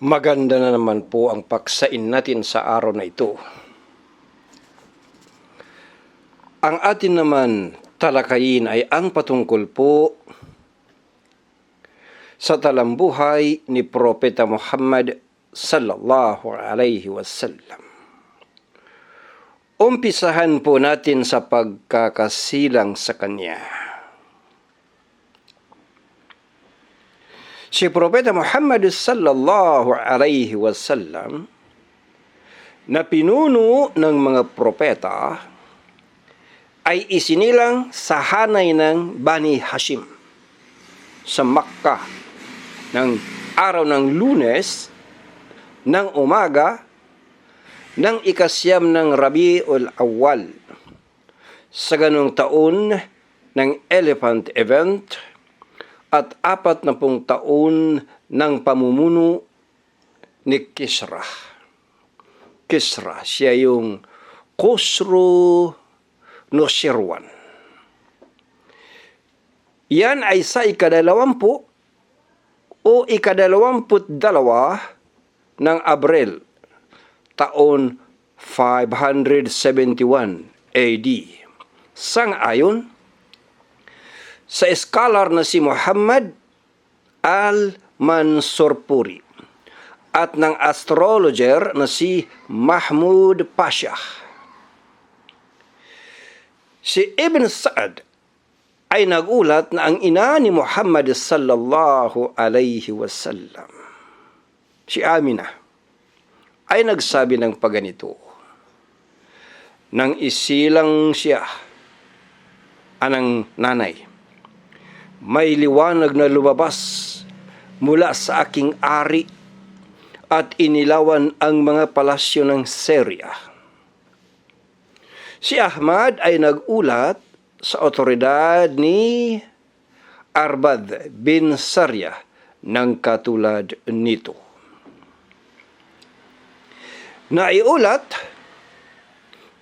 Maganda na naman po ang paksain natin sa araw na ito. Ang atin naman talakayin ay ang patungkol po sa talambuhay ni Propeta Muhammad sallallahu alaihi wasallam. Umpisahan po natin sa pagkakasilang sa kanya. Si Propeta Muhammad sallallahu alaihi wasallam na pinuno ng mga propeta ay isinilang sa hanay ng Bani Hashim sa Makkah ng araw ng Lunes ng umaga ng ikasyam ng Rabiul Awwal sa taon ng Elephant Event at 40 taon ng pamumuno ni Kisra. Kisra, siya yung Khosrow Nusirwan. Yan ay sa ikadalawampu o ikadalawamput-dalawa ng Abril, taon 571 AD. Sang-ayon sa scholar na si Muhammad al-Mansurpuri at ng astrologer na si Mahmud Pasha. Si Ibn Sa'ad ay nagulat na ang ina ni Muhammad sallallahu alaihi wasallam, si Aminah, ay nagsabi ng paganito: nang isilang siya, anang nanay, may liwanag na lumabas mula sa aking ari at inilawan ang mga palasyo ng Syria. Si Ahmad ay nagulat sa otoridad ni Arbad bin Sarya ng katulad nito. Naiulat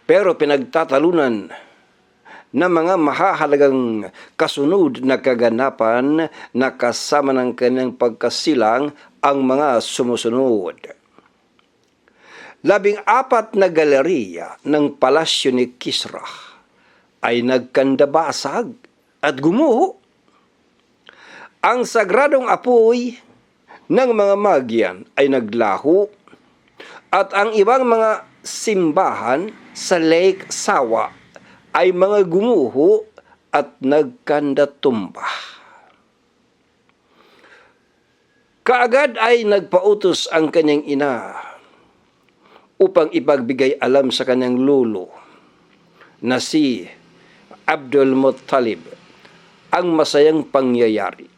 pero pinagtatalunan na mga mahahalagang kasunod na kaganapan na kasama ng kanyang pagkasilang ang mga sumusunod. 14 na galeriya ng palasyo ni Kisra ay nagkandabasag at gumuho. Ang sagradong apoy ng mga magyan ay naglaho at ang ibang mga simbahan sa Lake Sawa ay mga gumuho at nagkandatumba. Kaagad ay nagpautos ang kanyang ina upang ipagbigay alam sa kanyang lolo na si Abdul Muttalib ang masayang pangyayari.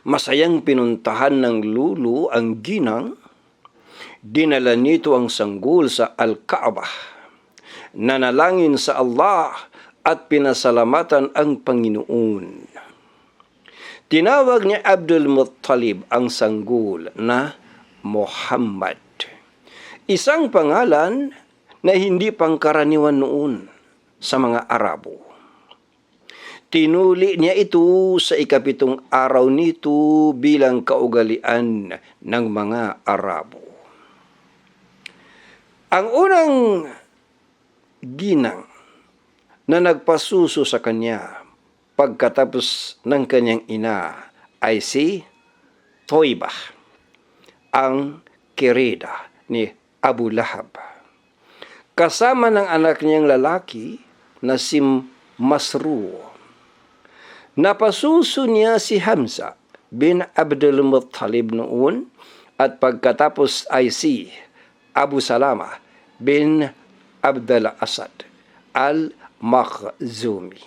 Masayang pinuntahan ng lolo ang ginang, dinala nito ang sanggol sa Al-Kaabah, nanalangin sa Allah at pinasalamatan ang Panginoon. Tinawag ni Abdul Muttalib ang sanggol na Muhammad, isang pangalan na hindi pangkaraniwan noon sa mga Arabo. Tinuli niya ito sa 7 araw nito bilang kaugalian ng mga Arabo. Ang unang ginang na nagpasuso sa kanya pagkatapos ng kanyang ina ay si Toibah, ang kirida ni Abu Lahab, kasama ng anak niyang lalaki na si Masru. Napasuso niya si Hamza bin Abdul Muttalib noon at pagkatapos ay si Abu Salama bin Abdul Asad al-Makhzumi.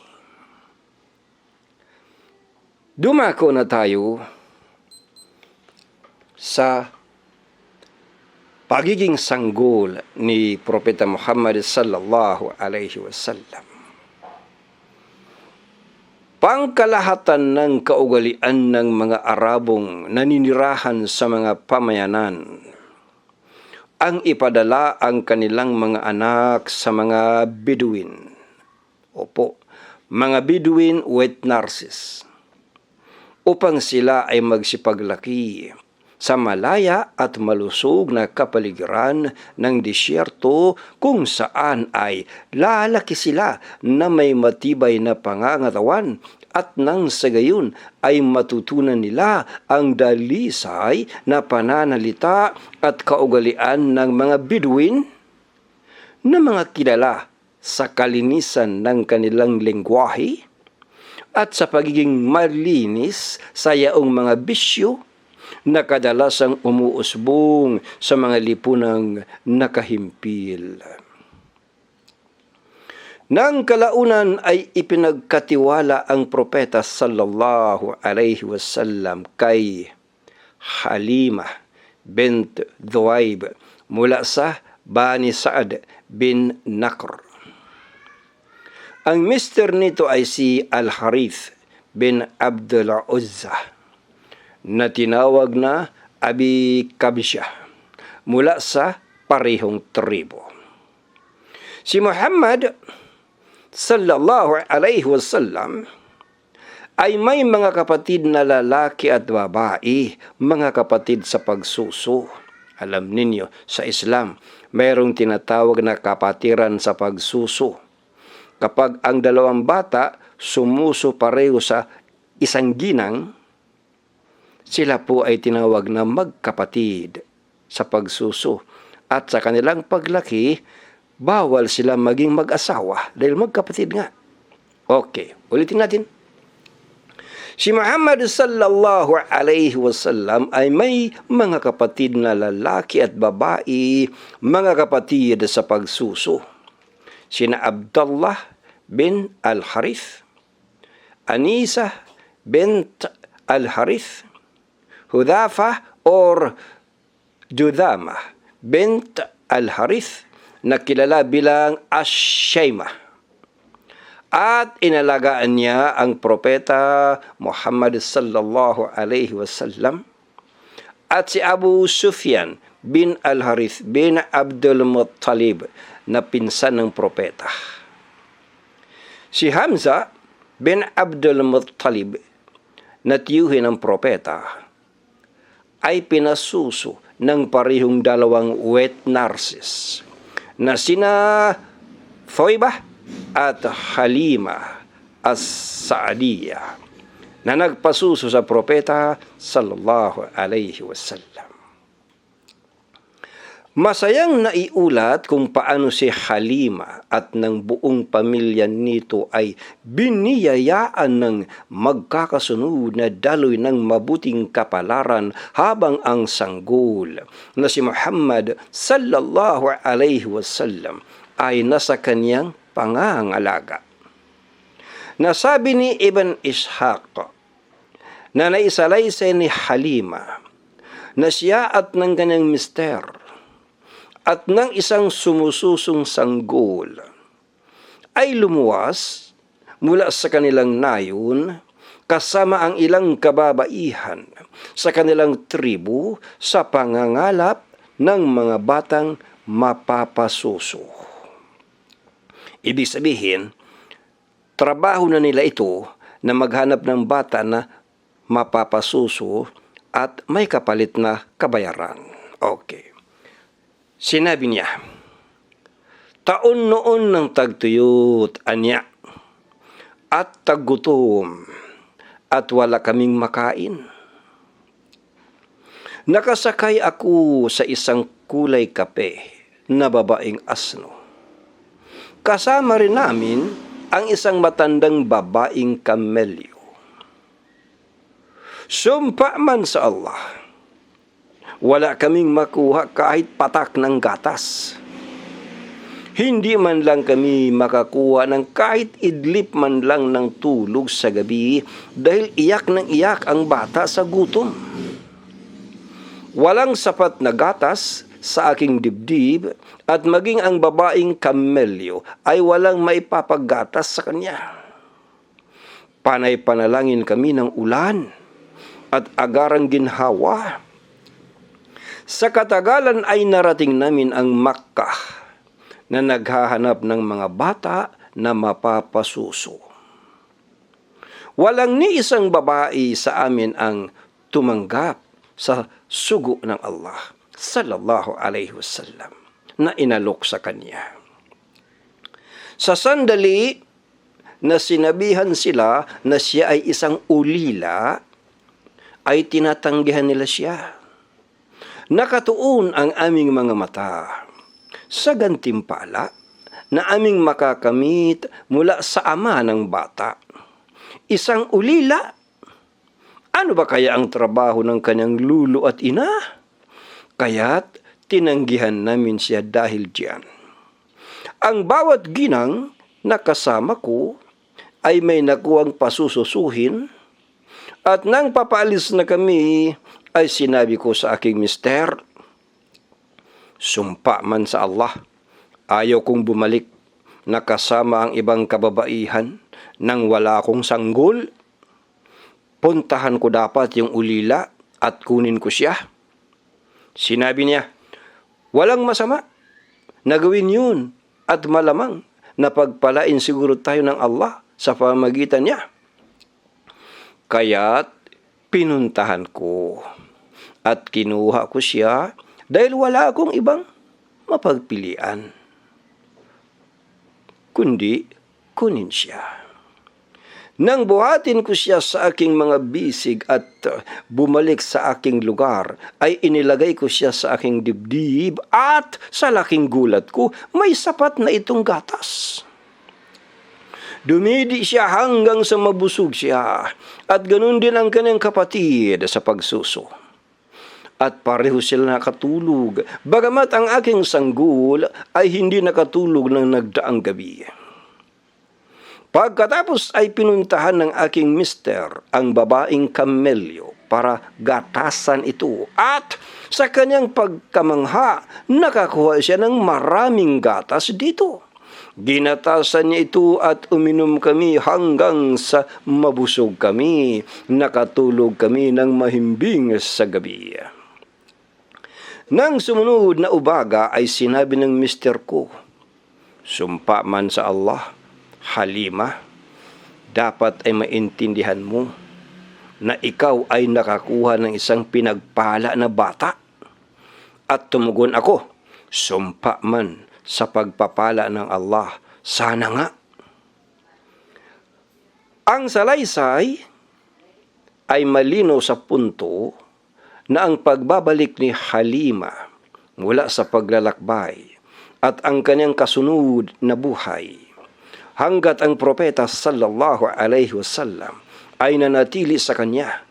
Dumako na tayo sa pagiging sanggol ni Propeta Muhammad sallallahu alaihi wasallam. Pangkalahatan ng kaugalian ng mga Arabong naninirahan sa mga pamayanan ang ipadala ang kanilang mga anak sa mga Bedouin. Opo, mga Bedouin with nurses, upang sila ay magsipaglaki sa malaya at malusog na kapaligiran ng disyerto kung saan ay lalaki sila na may matibay na pangangatawan at nang sa gayon ay matutunan nila ang dalisay na pananalita at kaugalian ng mga Bedouin na mga kilala sa kalinisan ng kanilang lengguwahe at sa pagiging malinis sa yaong mga bisyo na kadalasang umuusbong sa mga lipunang nakahimpil. Nang kalaunan ay ipinagkatiwala ang propeta sallallahu alaihi wasallam kay Halima bint Dhuwaib mula sa Bani Sa'ad bin Nakr. Ang mister nito ay si Al-Harith bin Abdul Uzza na tinawag na Abi Kabsha mula sa parehong tribo. Si Muhammad sallallahu alaihi wasallam ay may mga kapatid na lalaki at babae, mga kapatid sa pagsuso. Alam ninyo, sa Islam, mayroong tinatawag na kapatiran sa pagsuso. Kapag ang dalawang bata sumuso pareho sa isang ginang, sila po ay tinawag na magkapatid sa pagsuso. At sa kanilang paglaki, bawal sila maging mag-asawa dahil magkapatid nga. Okay, ulitin natin. Si Muhammad sallallahu alaihi wasallam ay may mga kapatid na lalaki at babae, mga kapatid sa pagsuso. Sina Abdullah bin Al-Harith, Anisa bint Al-Harith, Hudhafa or Judhama bint Al-Harith, na kilala bilang Ash-Shaymah. At inalagaan niya ang propeta Muhammad sallallahu alaihi wasallam at si Abu Sufyan bin Al-Harith bin Abdul Muttalib na pinsan ng propeta. Si Hamza bin Abdul Muttalib na tiyuhin ng propeta ay pinasuso ng parehong dalawang wet nurses na sina Thoibah at Halima as-Saadiyah na nagpasuso sa propeta sallallahu alaihi wasallam. Masayang naiulat kung paano si Halima at ng buong pamilya nito ay biniyayaan ng magkakasunod na daloy ng mabuting kapalaran habang ang sanggol na si Muhammad sallallahu alaihi wasallam ay nasa kanyang pangangalaga. Nasabi ni Ibn Ishaq na naisalaysay ni Halima na siya at ng kanyang mister at ng isang sumususong sanggol ay lumuwas mula sa kanilang nayon kasama ang ilang kababaihan sa kanilang tribu sa pangangalap ng mga batang mapapasuso. Ibig sabihin, trabaho na nila ito na maghanap ng bata na mapapasuso at may kapalit na kabayaran. Okay. Sinabi niya, taon noon ng tagtuyot, anya, at taggutom, at wala kaming makain. Nakasakay ako sa isang kulay kape na babaeng asno. Kasama rin namin ang isang matandang babaeng kamelyo. Sumpa man sa Allah, wala kaming makuha kahit patak ng gatas. Hindi man lang kami makakuha ng kahit idlip man lang ng tulog sa gabi dahil iyak ng iyak ang bata sa gutom. Walang sapat na gatas sa aking dibdib at maging ang babaeng kamelyo ay walang maipapagatas sa kanya. Panay-panalangin kami ng ulan at agarang ginhawa. Sa katagalan ay narating namin ang Makkah na naghahanap ng mga bata na mapapasuso. Walang ni isang babae sa amin ang tumanggap sa sugo ng Allah sallallahu alaihi wasallam na inalok sa kanya. Sa sandali na sinabihan sila na siya ay isang ulila, ay tinatanggihan nila siya. Nakatuon ang aming mga mata sa gantimpala na aming makakamit mula sa ama ng bata. Isang ulila. Ano ba kaya ang trabaho ng kanyang lulo at ina? Kaya't tinanggihan namin siya dahil diyan. Ang bawat ginang na kasama ko ay may nakuwang pasususuhin, at nang papaalis na kami ay sinabi ko sa aking mister, sumpa man sa Allah, ayaw kong bumalik na kasama ang ibang kababaihan nang wala akong sanggol. Puntahan ko dapat yung ulila at kunin ko siya. Sinabi niya, walang masama na gawin yun at malamang na pagpalain siguro tayo ng Allah sa pamamagitan niya. Kaya't pinuntahan ko at kinuha ko siya dahil wala akong ibang mapagpilian kundi kunin siya. Nang buhatin ko siya sa aking mga bisig at bumalik sa aking lugar, ay inilagay ko siya sa aking dibdib at sa laking gulat ko, may sapat na itong gatas. Dumidi siya hanggang sa mabusog siya, at ganun din ang kanyang kapatid sa pagsuso. At pareho sila nakatulog, bagamat ang aking sanggol ay hindi nakatulog ng nagdaang gabi. Pagkatapos ay pinuntahan ng aking mister ang babaeng kamelyo para gatasan ito, at sa kanyang pagkamangha, nakakuha siya ng maraming gatas dito. Ginatasan niya ito at uminom kami hanggang sa mabusog kami. Nakatulog kami ng mahimbing sa gabi. Nang sumunod na umaga ay sinabi ng mister ko, sumpa man sa Allah, Halima, dapat ay maintindihan mo na ikaw ay nakakuha ng isang pinagpala na bata. At tumugon ako, sumpa man sa pagpapala ng Allah, sana nga. Ang salaysay ay malinaw sa punto na ang pagbabalik ni Halima mula sa paglalakbay at ang kanyang kasunod na buhay hanggat ang propeta sallallahu alaihi wasallam ay nanatili sa kanya,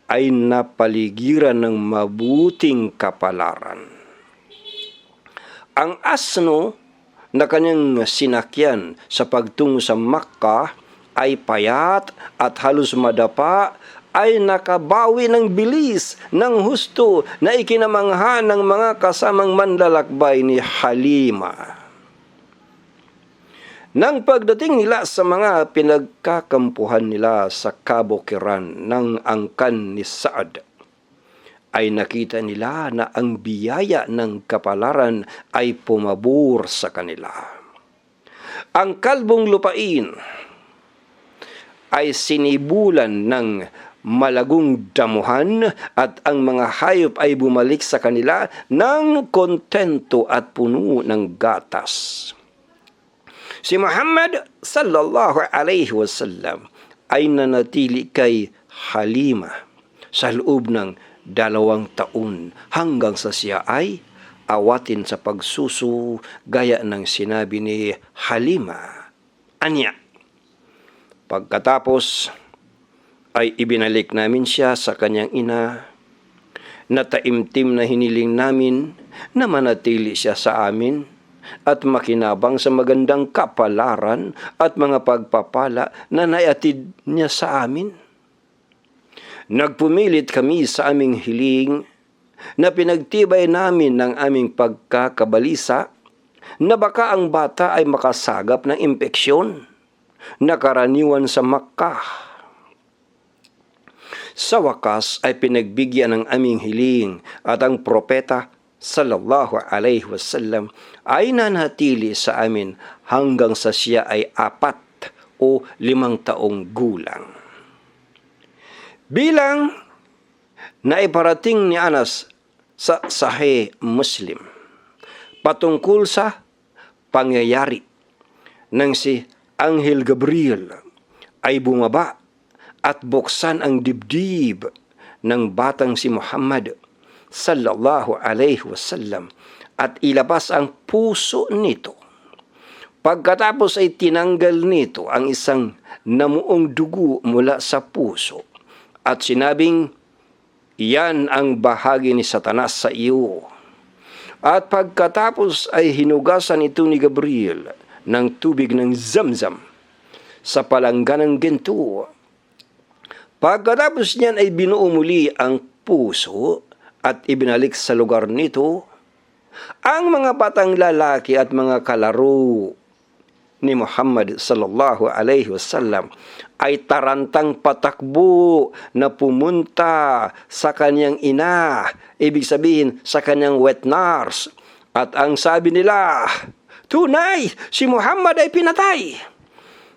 ay napaligiran ng mabuting kapalaran. Ang asno na kanyang sinakyan sa pagtungo sa Makkah ay payat at halos madapa, ay nakabawi ng bilis ng husto na ikinamangha ng mga kasamang manlalakbay ni Halima. Nang pagdating nila sa mga pinagkakampuhan nila sa kabukiran ng angkan ni Saad, ay nakita nila na ang biyaya ng kapalaran ay pumabor sa kanila. Ang kalbong lupain ay sinibulan ng malagong damuhan at ang mga hayop ay bumalik sa kanila ng kontento at puno ng gatas. Si Muhammad sallallahu alaihi wasallam ay nanatili kay Halima sa loob ng 2 taon hanggang sa siya ay awatin sa pagsuso gaya ng sinabi ni Halima. Anya. Pagkatapos ay ibinalik namin siya sa kanyang ina, na taimtim na hiniling namin na manatili siya sa amin at makinabang sa magandang kapalaran at mga pagpapala na naiatid niya sa amin. Nagpumilit kami sa aming hiling na pinagtibay namin ng aming pagkakabalisa na baka ang bata ay makasagap ng impeksyon na karaniwan sa Makkah. Sa wakas ay pinagbigyan ng aming hiling at ang propeta sallallahu alaihi wasallam ay nanatili sa amin hanggang sa siya ay 4 o 5 taong gulang. Bilang na iparating ni Anas sa Sahih Muslim patungkol sa pangyayari nang si Anghel Gabriel ay bumaba at buksan ang dibdib ng batang si Muhammad sallallahu alaihi wasallam at ilabas ang puso nito. Pagkatapos ay tinanggal nito ang isang namuong dugo mula sa puso at sinabing, "Iyan ang bahagi ni Satanas sa iyo." At pagkatapos ay hinugasan ito ni Gabriel ng tubig ng Zamzam sa palangganang ginto. Pagkatapos niyan ay binuo muli ang puso at ibinalik sa lugar nito ang mga batang lalaki at mga kalaro ni Muhammad sallallahu alaihi wasallam ay tarantang patakbo na pumunta sa kanyang ina, ibig sabihin sa kanyang wet nurse. At ang sabi nila, "Tunay, si Muhammad ay pinatay."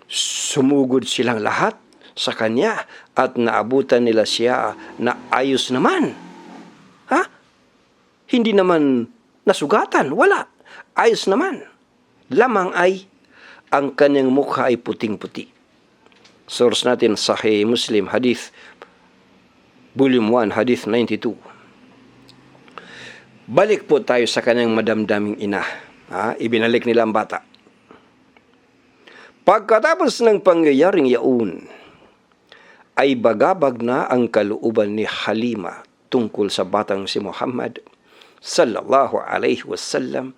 Sumugod silang lahat sa kanya at naabutan nila siya na ayos naman. Hindi naman nasugatan, wala. Ayos naman. Lamang ay ang kanyang mukha ay puting-puti. Source natin Sahih Muslim, Hadith, Volume 1, Hadith 92. Balik po tayo sa kanyang madamdaming ina. Ibinalik nila ang bata. Pagkatapos ng pangyayaring yaon, ay bagabag na ang kalooban ni Halima tungkol sa batang si Muhammad sallallahu alaihi wasallam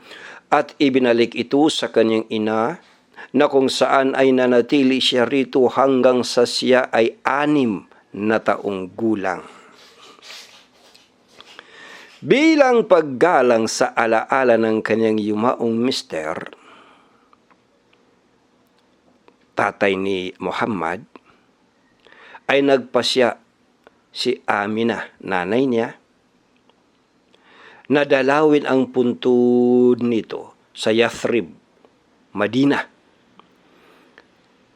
at ibinalik ito sa kanyang ina na kung saan ay nanatili siya rito hanggang sa siya ay 6 na taong gulang. Bilang paggalang sa alaala ng kanyang yumaong mister, tatay ni Muhammad, ay nagpasya si Amina, nanay niya, na dalawin ang puntod nito sa Yathrib, Madina.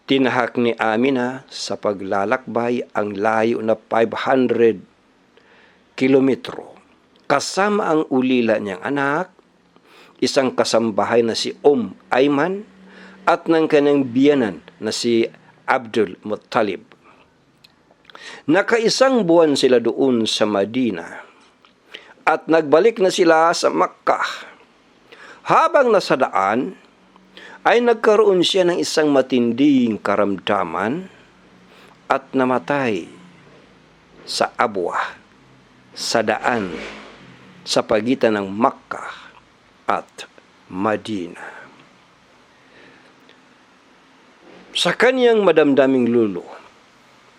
Tinahak ni Amina sa paglalakbay ang layo na 500 kilometro kasama ang ulila niyang anak, isang kasambahay na si Ayman at ng kanyang biyanan na si Abdul Muttalib. Nakaisang buwan sila doon sa Madina at nagbalik na sila sa Makkah. Habang nasa daan, ay nagkaroon siya ng isang matinding karamdaman at namatay sa Abwa, sa daan, sa pagitan ng Makkah at Madina. Sa kanyang madamdaming lolo,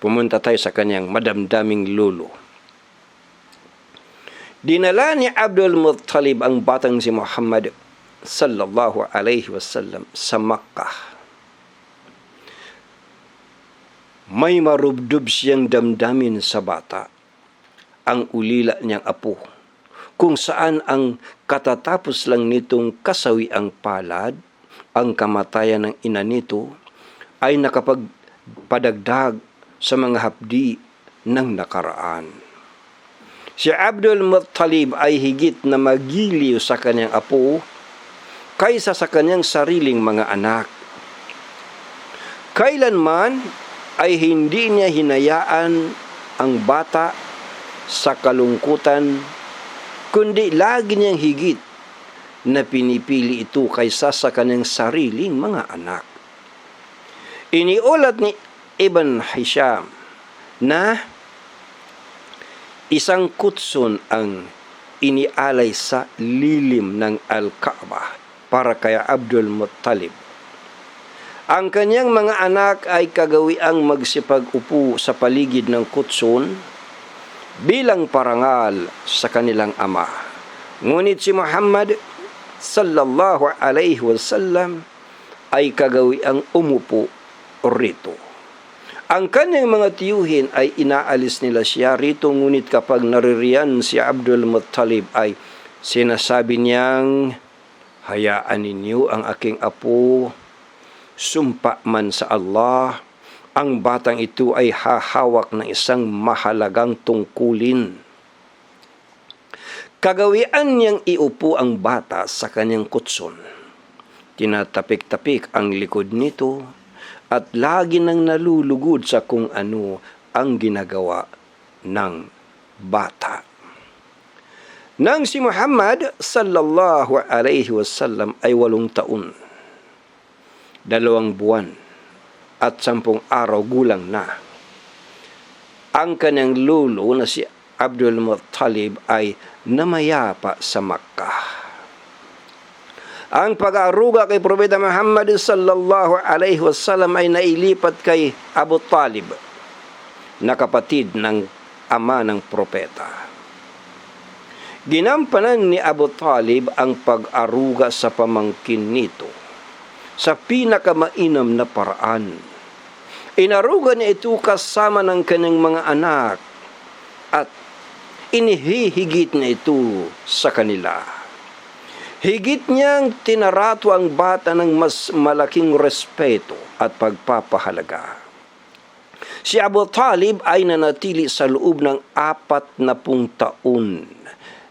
pumunta tayo sa kanyang madamdaming lolo. Dinala ni Abdul Muttalib ang batang si Muhammad sallallahu alaihi wasallam sa Makkah. May marubdob siyang damdamin sa bata, ang ulila niyang apo, kung saan ang katatapos lang nitong kasawi ang palad, ang kamatayan ng ina nito, ay nakapagpadagdag sa mga hapdi ng nakaraan. Si Abdul Muttalib ay higit na magiliw sa kanyang apo kaysa sa kanyang sariling mga anak. Kailanman ay hindi niya hinayaan ang bata sa kalungkutan, kundi lagi niyang higit na pinipili ito kaysa sa kanyang sariling mga anak. Iniulat ni Ibn Hisham na isang kutson ang inialay sa lilim ng Al-Kaaba para kay Abdul Muttalib. Ang kanyang mga anak ay kagawiang magsipag-upo sa paligid ng kutson bilang parangal sa kanilang ama. Ngunit si Muhammad sallallahu alaihi wasallam ay kagawiang umupo rito. Ang kanyang mga tiyuhin ay inaalis nila siya rito, ngunit kapag naririyan si Abdul Muttalib ay sinasabi niyang, "Hayaan ninyo ang aking apo, sumpa man sa Allah, ang batang ito ay hahawak ng isang mahalagang tungkulin. Kagawian niyang iupo ang bata sa kanyang kutson. Tinatapik-tapik ang likod nito at lagi nang nalulugod sa kung ano ang ginagawa ng bata. Nang si Muhammad sallallahu alaihi wasallam ay 8 taon, 2 buwan at 10 araw gulang na, ang kanyang lolo na si Abdul Muttalib ay namayapa sa Makkah. Ang pag-aaruga kay Propeta Muhammad sallallahu alaihi wasallam ay nailipat kay Abu Talib, na kapatid ng ama ng propeta. Ginampanan ni Abu Talib ang pag-aruga sa pamangkin nito sa pinakamainam na paraan. Inaruga niya ito kasama ng kanyang mga anak at inihihigit niya ito sa kanila. Higit niyang tinarato ang bata ng mas malaking respeto at pagpapahalaga. Si Abu Talib ay nanatili sa loob ng 40 taon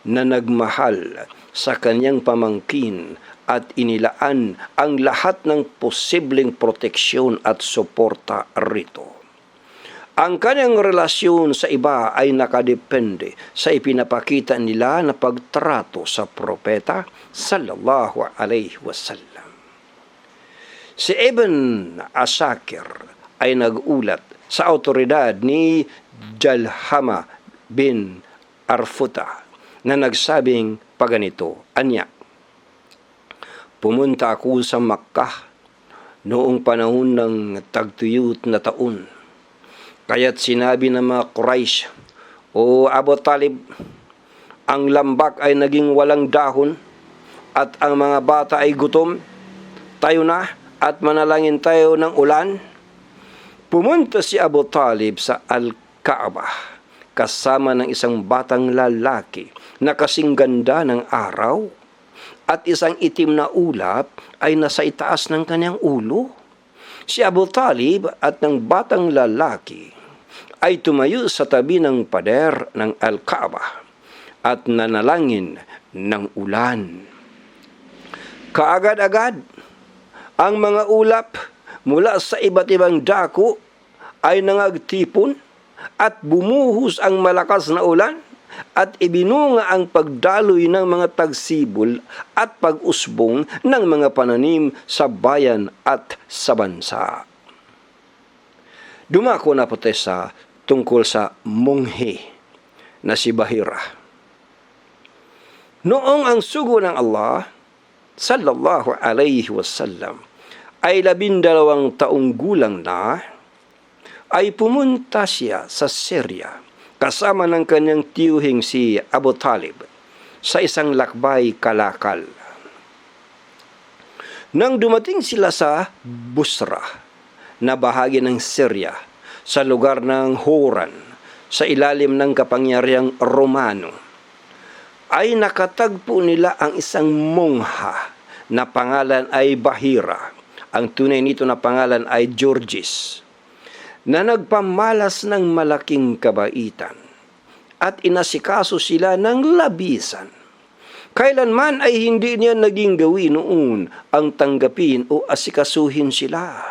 na nagmahal sa kanyang pamangkin at inilaan ang lahat ng posibleng proteksyon at suporta rito. Ang kanyang relasyon sa iba ay nakadepende sa ipinapakita nila na pagtrato sa propeta sallallahu alaihi wasallam. Si Ibn Asakir ay nagulat sa autoridad ni Jalhama bin Arfuta na nagsabing paganito, anya, pumunta ako sa Makkah noong panahon ng tagtuyot na taon. Kaya't sinabi ng mga Quraysh, O Abu Talib, ang lambak ay naging walang dahon at ang mga bata ay gutom. Tayo na at manalangin tayo ng ulan. Pumunta si Abu Talib sa Al-Kaabah kasama ng isang batang lalaki na kasing ganda ng araw at isang itim na ulap ay nasa itaas ng kanyang ulo. Si Abu Talib at ng batang lalaki ay tumayo sa tabi ng pader ng Al-Kaabah at nanalangin ng ulan. Kaagad-agad, ang mga ulap mula sa iba't ibang dako ay nangagtipon at bumuhos ang malakas na ulan at ibinunga ang pagdaloy ng mga tagsibol at pag-usbong ng mga pananim sa bayan at sa bansa. Dumako na protesta tungkol sa monghe na si Bahira. Noong ang sugo ng Allah sallallahu alaihi wasallam ay 12 taong gulang na, ay pumunta siya sa Syria kasama ng kanyang tiyuhing si Abu Talib sa isang lakbay kalakal. Nang dumating sila sa Busra na bahagi ng Syria sa lugar ng Horan sa ilalim ng kapangyarihang Romano, ay nakatagpo nila ang isang mongha na pangalan ay Bahira. Ang tunay nito na pangalan ay Georges, na nagpamalas ng malaking kabaitan at inasikaso sila ng labisan. Kailanman ay hindi niya naging gawin noon ang tanggapin o asikasuhin sila.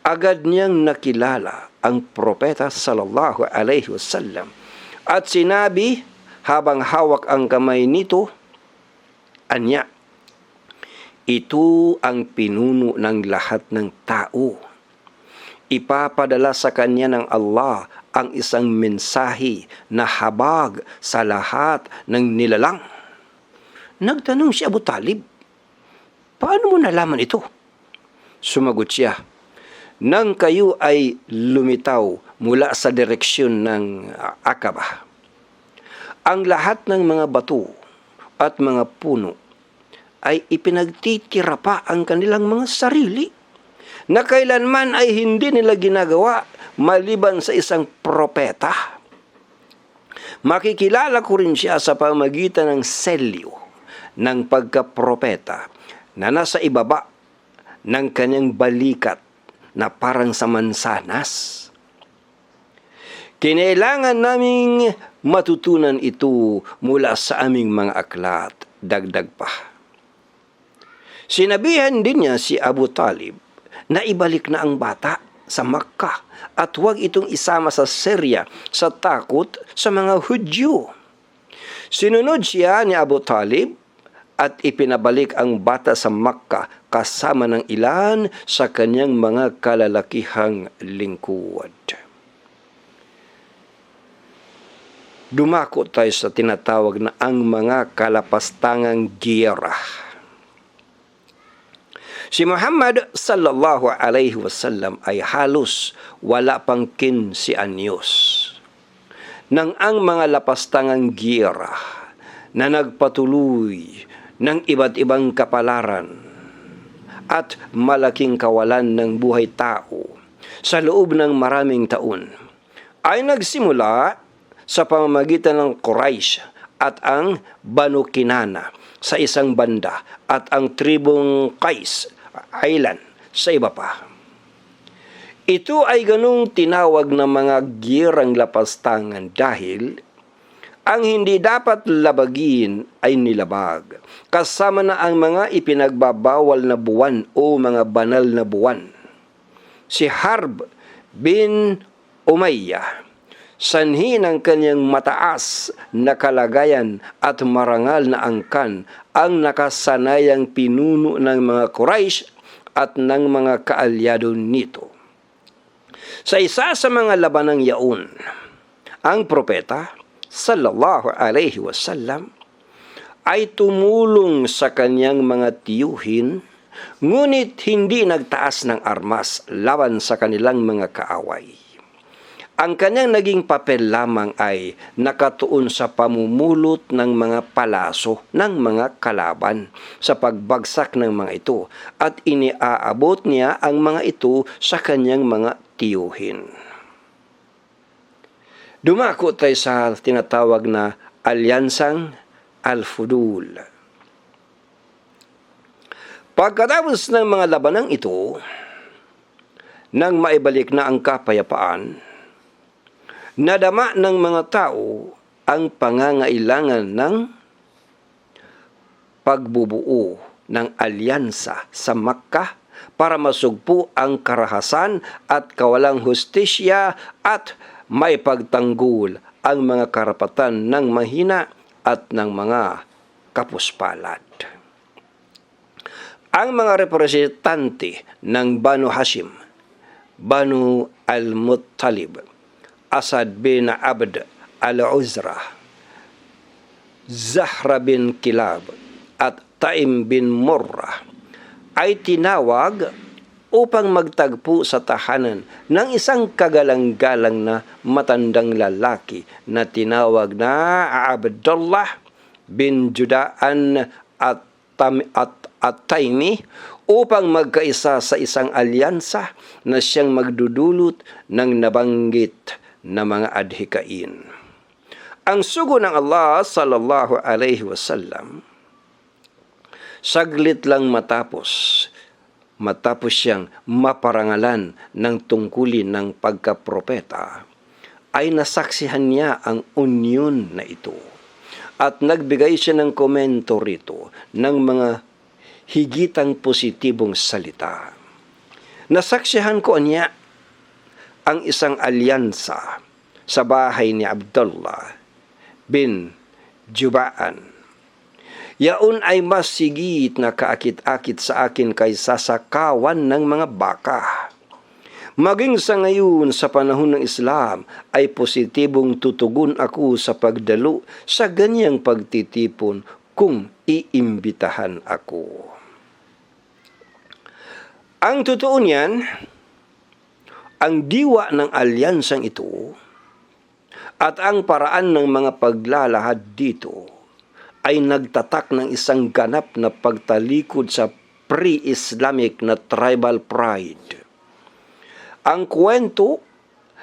Agad niyang nakilala ang propeta sallallahu alaihi wasallam at sinabi habang hawak ang kamay nito, anya, ito ang pinuno ng lahat ng tao. Ipapadala sa kanya ng Allah ang isang mensahe na habag sa lahat ng nilalang. Nagtanong si Abu Talib, paano mo nalaman ito? Sumagot siya, nang kayo ay lumitaw mula sa direksyon ng Aqabah, ang lahat ng mga bato at mga puno ay ipinagtitira pa ang kanilang mga sarili na kailanman ay hindi nila ginagawa maliban sa isang propeta. Makikilala ko rin siya sa pamagitan ng selyo ng pagkapropeta na nasa ibaba ng kanyang balikat na parang sa mansanas. Kinailangan naming matutunan ito mula sa aming mga aklat. Dagdag pa. Sinabihan din niya si Abu Talib na ibalik na ang bata sa Makkah at huwag itong isama sa Syria sa takot sa mga Hudyo. Sinunod siya ni Abu Talib at ipinabalik ang bata sa Makkah kasama ng ilan sa kanyang mga kalalakihang lingkod. Dumako tayo sa tinatawag na ang mga kalapastangang giyera. Si Muhammad sallallahu alaihi wasallam ay halos wala pang 15 anyos nang ang mga lapastangang giyera na nagpatuloy ng iba't ibang kapalaran at malaking kawalan ng buhay tao sa loob ng maraming taon ay nagsimula sa pamamagitan ng Quraysh at ang Banu Kinana sa isang banda at ang tribong Qais Island sa iba pa. Ito ay ganung tinawag na mga giyerang lapastangan dahil ang hindi dapat labagin ay nilabag, kasama na ang mga ipinagbabawal na buwan o mga banal na buwan. Si Harb bin Umayyah, sanhi ng kanyang mataas na kalagayan at marangal na angkan ang nakasanayang pinuno ng mga Quraysh at ng mga kaalyado nito. Sa isa sa mga labanang yaon, ang propeta sallallahu alaihi wasallam ay tumulong sa kanyang mga tiyuhin, ngunit hindi nagtaas ng armas laban sa kanilang mga kaaway. Ang kanyang naging papel lamang ay nakatuon sa pamumulot ng mga palaso ng mga kalaban sa pagbagsak ng mga ito at iniaabot niya ang mga ito sa kanyang mga tiyuhin. Dumako tayo sa tinatawag na Alyansang Al-Fudul. Pagkatapos ng mga labanang ito, nang maibalik na ang kapayapaan, nadama ng mga tao ang pangangailangan ng pagbubuo ng alyansa sa Makkah para masugpo ang karahasan at kawalang hustisya at may pagtanggol ang mga karapatan ng mahina at ng mga kapuspalad. Ang mga representante ng Banu Hashim, Banu al-Muttalib, Asad bin Abd al-Uzra, Zahra bin Kilab at Taim bin Murrah ay tinawag upang magtagpo sa tahanan ng isang kagalang-galang na matandang lalaki na tinawag na Abdullah bin Judaan at Taimi upang magkaisa sa isang alyansa na siyang magdudulot ng nabanggit na mga adhikain. Ang sugo ng Allah sallallahu alaihi wasallam, saglit lang matapos siyang maparangalan ng tungkulin ng pagkapropeta, ay nasaksihan niya ang union na ito at nagbigay siya ng komento rito ng mga higitang positibong salita. Nasaksihan ko niya ang isang alyansa sa bahay ni Abdullah bin Jubaan. Yaon ay mas sigit na kaakit-akit sa akin kaysa sa kawan ng mga baka. Maging sa ngayon sa panahon ng Islam ay positibong tutugon ako sa pagdalo sa ganyang pagtitipon kung iimbitahan ako. Ang totoo niyan, ang diwa ng alyansang ito at ang paraan ng mga paglalahad dito ay nagtatak ng isang ganap na pagtalikod sa pre-Islamic na tribal pride. Ang kwento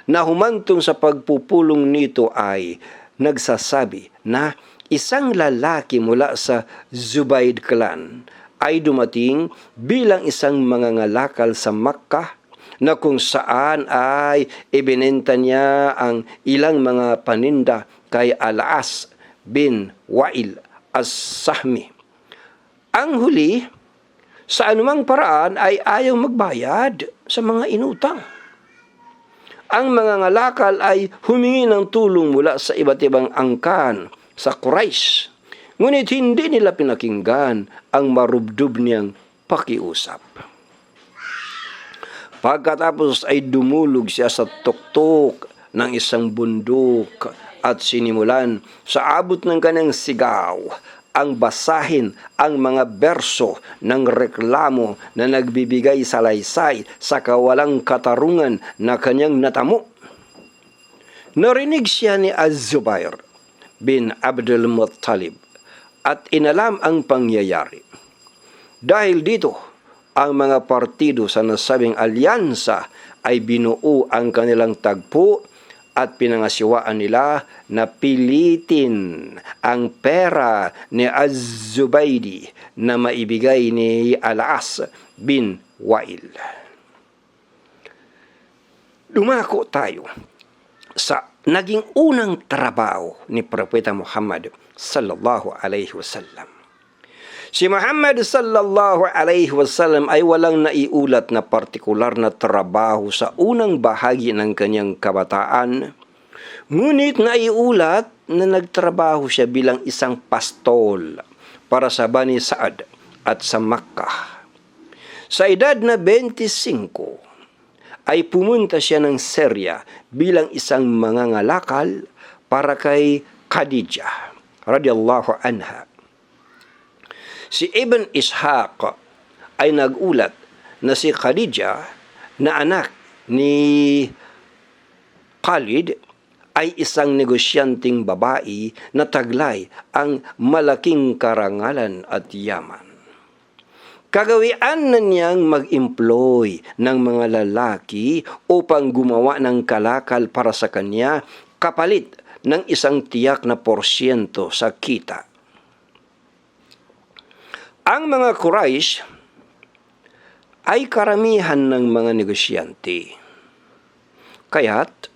na humantong sa pagpupulong nito ay nagsasabi na isang lalaki mula sa Zubayd clan ay dumating bilang isang mangangalakal sa Makkah na kung saan ay ibinenta niya ang ilang mga paninda kay Al-As bin Wa'il as-Sahmi. Ang huli, sa anumang paraan ay ayaw magbayad sa mga inutang. Ang mga ngalakal ay humingi ng tulong mula sa iba't ibang angkan sa Quraysh. Ngunit hindi nila pinakinggan ang marubdob niyang pakiusap. Pagkatapos ay dumulog siya sa tuktok ng isang bundok at sinimulan sa abot ng kanyang sigaw ang basahin ang mga berso ng reklamo na nagbibigay salaysay sa kawalang katarungan na kanyang natamo. Narinig siya ni Az-Zubair bin Abdul Muttalib at inalam ang pangyayari. Dahil dito, ang mga partido sa nasabing alyansa ay binuo ang kanilang tagpo at pinangasiwaan nila na pilitin ang pera ni Az-Zubaydi na maibigay ni Al-As bin Wa'il. Dumako tayo sa naging unang trabaho ni Propeta Muhammad sallallahu alaihi wasallam. Si Muhammad sallallahu alaihi wasallam ay walang naiulat na partikular na trabaho sa unang bahagi ng kanyang kabataan. Ngunit naiulat na nagtrabaho siya bilang isang pastol para sa Bani Sa'ad at sa Makkah. Sa edad na 25 ay pumunta siya ng Syria bilang isang mangangalakal para kay Khadijah radhiyallahu anha. Si Ibn Ishaq ay nagulat na si Khadijah na anak ni Khalid ay isang negosyanteng babae na taglay ang malaking karangalan at yaman. Kagawian na niyang mag-employ ng mga lalaki upang gumawa ng kalakal para sa kanya kapalit ng isang tiyak na porsyento sa kita. Ang mga Quraysh ay karamihan ng mga negosyante. Kaya't,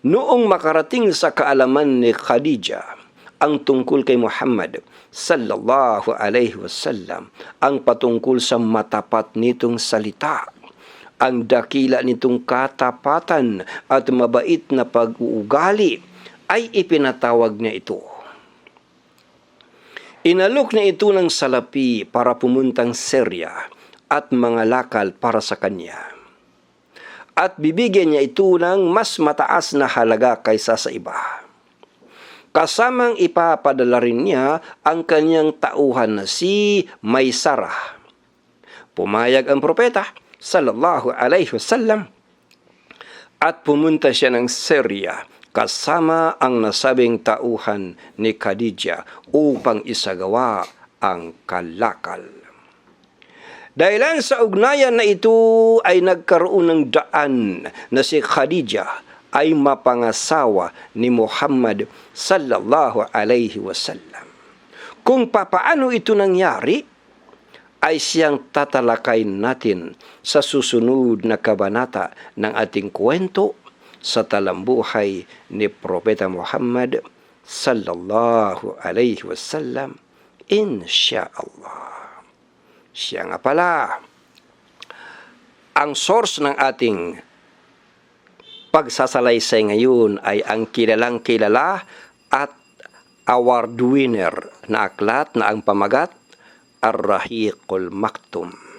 noong makarating sa kaalaman ni Khadijah ang tungkol kay Muhammad sallallahu alaihi wasallam, ang patungkol sa matapat nitong salita, ang dakila nitong katapatan at mabait na pag-uugali, ay ipinatawag niya ito. Inalok na ito ng salapi para pumuntang Syria at mga lakal para sa kanya. At bibigyan niya ito ng mas mataas na halaga kaysa sa iba. Kasamang ipapadala rin niya ang kanyang tauhan na si Maysarah. Pumayag ang propeta sallallahu alaihi wasallam at pumunta siya ng Syria kasama ang nasabing tauhan ni Khadijah upang isagawa ang kalakal. Dahilan sa ugnayan na ito ay nagkaroon ng daan na si Khadijah ay mapangasawa ni Muhammad sallallahu alaihi wasallam. Kung papaano ito nangyari, ay siyang tatalakay natin sa susunod na kabanata ng ating kwento sa talambuhay ni Propeta Muhammad sallallahu alaihi wasallam, insyaallah. Siya nga pala ang source ng ating pagsasalaysay ngayon ay ang kilalang kilala at award winner na aklat na ang pamagat Ar-Rahiqul Maktum.